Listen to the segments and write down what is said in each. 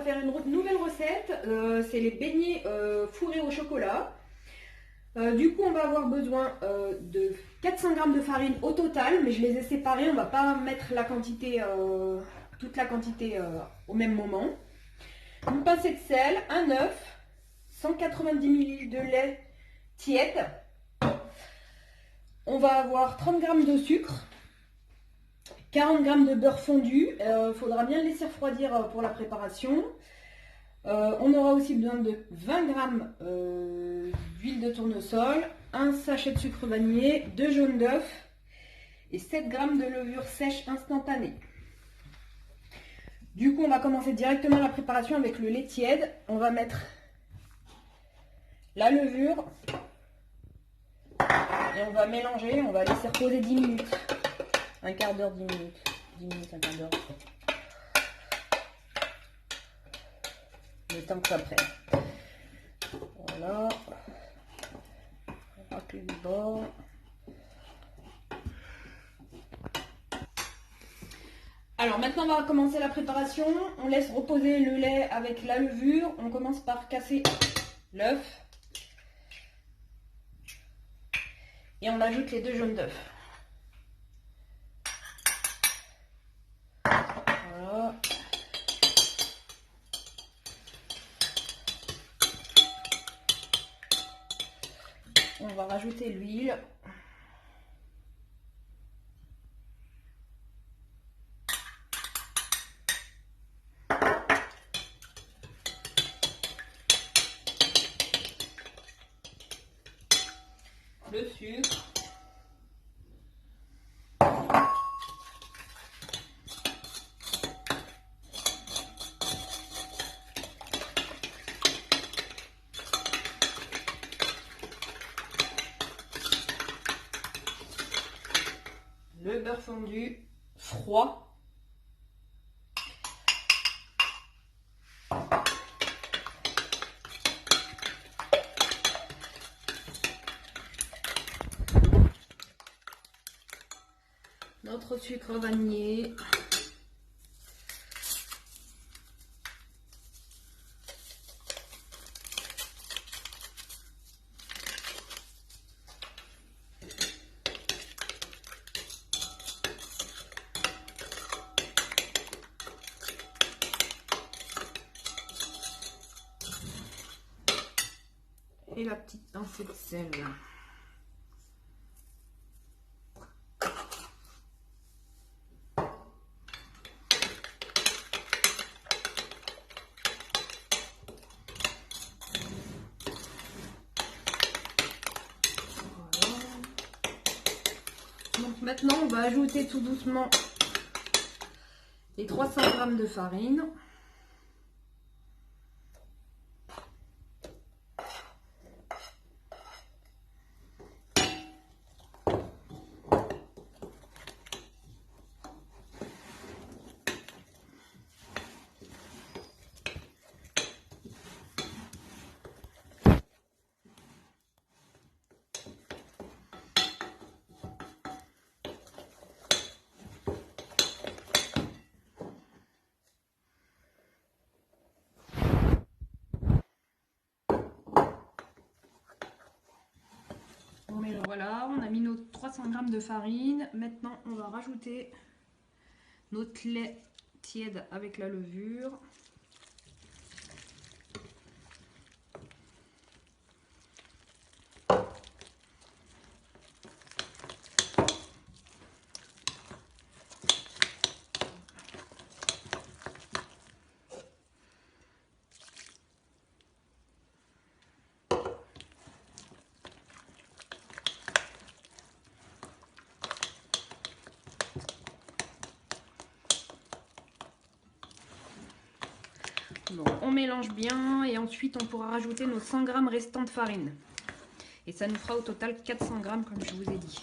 faire une nouvelle recette. C'est les beignets fourrés au chocolat. Du coup, on va avoir besoin de 400 g de farine au total, mais je les ai séparés. On ne va pas mettre la quantité, toute la quantité au même moment. Une pincée de sel, un œuf, 190 ml de lait tiède. On va avoir 30 g de sucre, 40 g de beurre fondu. Il faudra bien le laisser refroidir pour la préparation. On aura aussi besoin de 20 g d'huile de tournesol, un sachet de sucre vanillé, 2 jaunes d'œufs et 7 g de levure sèche instantanée. Du coup, on va commencer directement la préparation avec le lait tiède. On va mettre la levure et on va mélanger. On va laisser reposer 10 minutes, un quart d'heure, 10 minutes, 10 minutes, un quart d'heure. Le temps que ça prenne. Voilà. On racler du bord. Alors maintenant on va commencer la préparation. On laisse reposer le lait avec la levure. On commence par casser l'œuf. Et on ajoute les 2 jaunes d'œufs. Voilà. On va rajouter l'huile. Le sucre. Le beurre fondu froid. Notre sucre vanillé. Et la petite pincée de sel. Donc maintenant on va ajouter tout doucement les 300 g de farine. Voilà, on a mis nos 300 g de farine. Maintenant, on va rajouter notre lait tiède avec la levure. Bon, on mélange bien et ensuite on pourra rajouter nos 100 g restants de farine. Et ça nous fera au total 400 g comme je vous ai dit.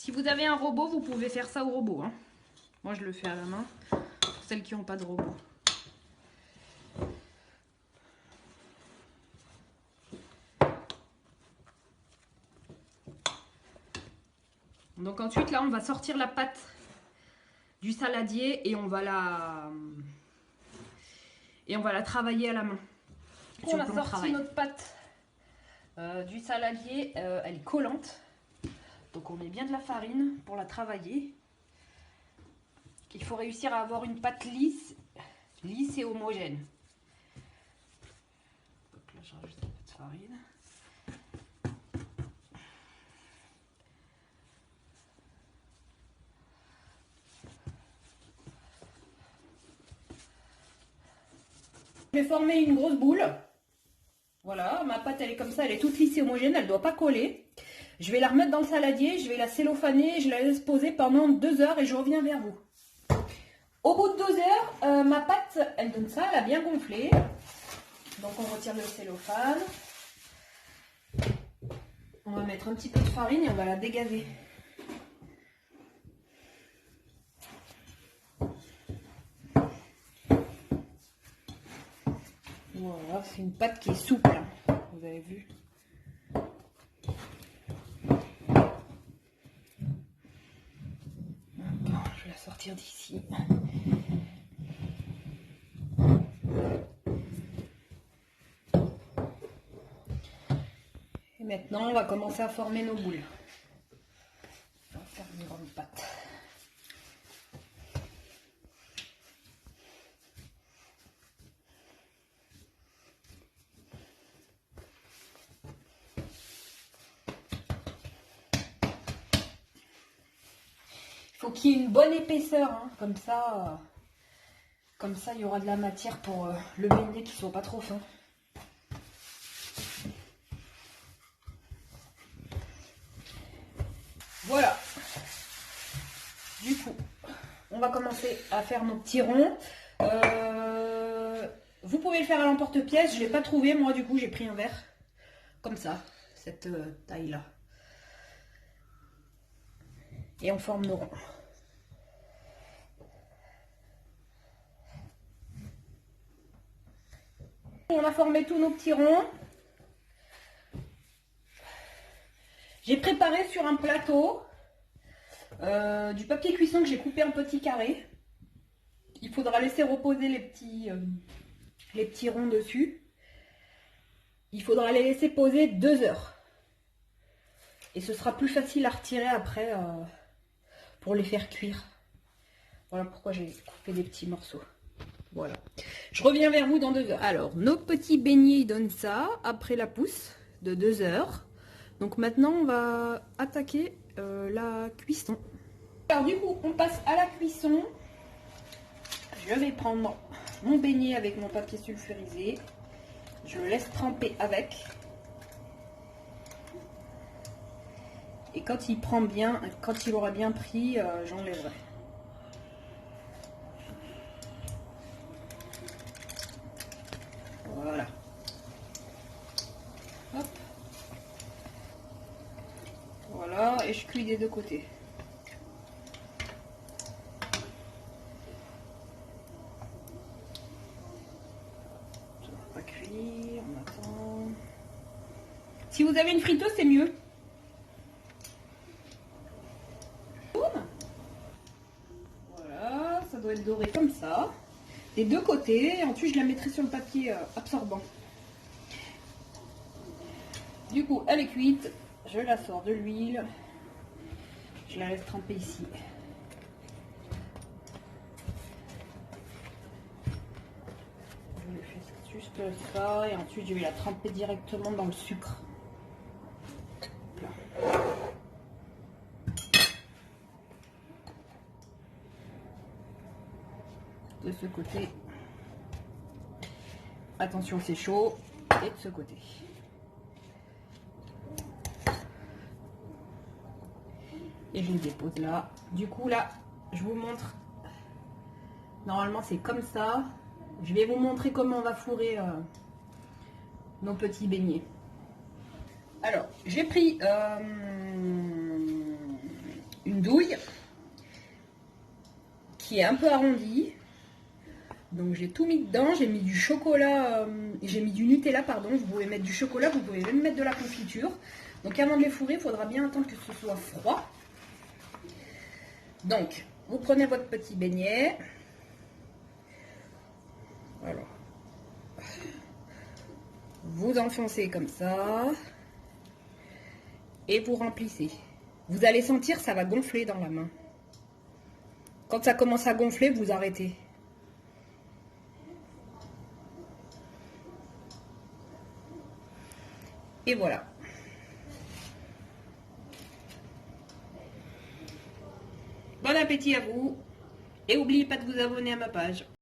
Si vous avez un robot, vous pouvez faire ça au robot, hein. Moi, je le fais à la main, pour celles qui n'ont pas de robot. Donc ensuite, là, on va sortir la pâte du saladier et on va la travailler à la main. On a sorti notre pâte du saladier, elle est collante. Donc on met bien de la farine pour la travailler. Il faut réussir à avoir une pâte lisse et homogène. Donc là, je rajoute un peu de farine. Je vais former une grosse boule. Voilà, ma pâte elle est comme ça, elle est toute lisse et homogène, elle ne doit pas coller. Je vais la remettre dans le saladier, je vais la cellophaner, je la laisse poser pendant 2 heures et je reviens vers vous. Au bout de 2 heures, ma pâte, elle donne ça, elle a bien gonflé. Donc on retire le cellophane. On va mettre un petit peu de farine et on va la dégazer. Voilà, c'est une pâte qui est souple, hein, vous avez vu. Je vais la sortir d'ici. Et maintenant, on va commencer à former nos boules. On va faire une grande pâte. Il faut qu'il y ait une bonne épaisseur, hein, comme ça il y aura de la matière pour le beignet qui ne soit pas trop fin. Voilà. Du coup, on va commencer à faire nos petits ronds. Vous pouvez le faire à l'emporte-pièce, je ne l'ai pas trouvé, moi du coup j'ai pris un verre, comme ça, cette taille-là. Et on forme nos ronds. On a formé tous nos petits ronds. J'ai préparé sur un plateau du papier cuisson que j'ai coupé en petits carrés. Il faudra laisser reposer les petits ronds dessus. Il faudra les laisser poser 2 heures. Et ce sera plus facile à retirer après pour les faire cuire. Voilà pourquoi j'ai coupé des petits morceaux. Voilà. Je reviens vers vous dans 2 heures. Alors, nos petits beignets, ils donnent ça après la pousse de 2 heures. Donc maintenant, on va attaquer la cuisson. Alors du coup, on passe à la cuisson. Je vais prendre mon beignet avec mon papier sulfurisé. Je le laisse tremper avec. Et quand il prend bien, quand il aura bien pris, j'enlèverai. Voilà. Hop. Voilà, et je cuis des 2 côtés. Ça va pas cuire, on attend. Si vous avez une friteuse, c'est mieux. Voilà, ça doit être doré comme ça. Des 2 côtés, et ensuite je la mettrai sur le papier absorbant. Du coup, elle est cuite. Je la sors de l'huile. Je la laisse tremper ici. Je le fais juste ça et ensuite je vais la tremper directement dans le sucre. Là. De ce côté. Attention, c'est chaud. Et de ce côté. Et je les dépose là. Du coup là, je vous montre. Normalement c'est comme ça. Je vais vous montrer comment on va fourrer nos petits beignets. Alors, j'ai pris qui est un peu arrondi. Donc j'ai tout mis dedans, j'ai mis du chocolat, j'ai mis du Nutella, pardon. Vous pouvez mettre du chocolat, vous pouvez même mettre de la confiture. Donc avant de les fourrer, il faudra bien attendre que ce soit froid. Donc, vous prenez votre petit beignet. Voilà. Vous enfoncez comme ça. Et vous remplissez. Vous allez sentir, ça va gonfler dans la main. Quand ça commence à gonfler, vous arrêtez. Et voilà. Bon appétit à vous. Et n'oubliez pas de vous abonner à ma page.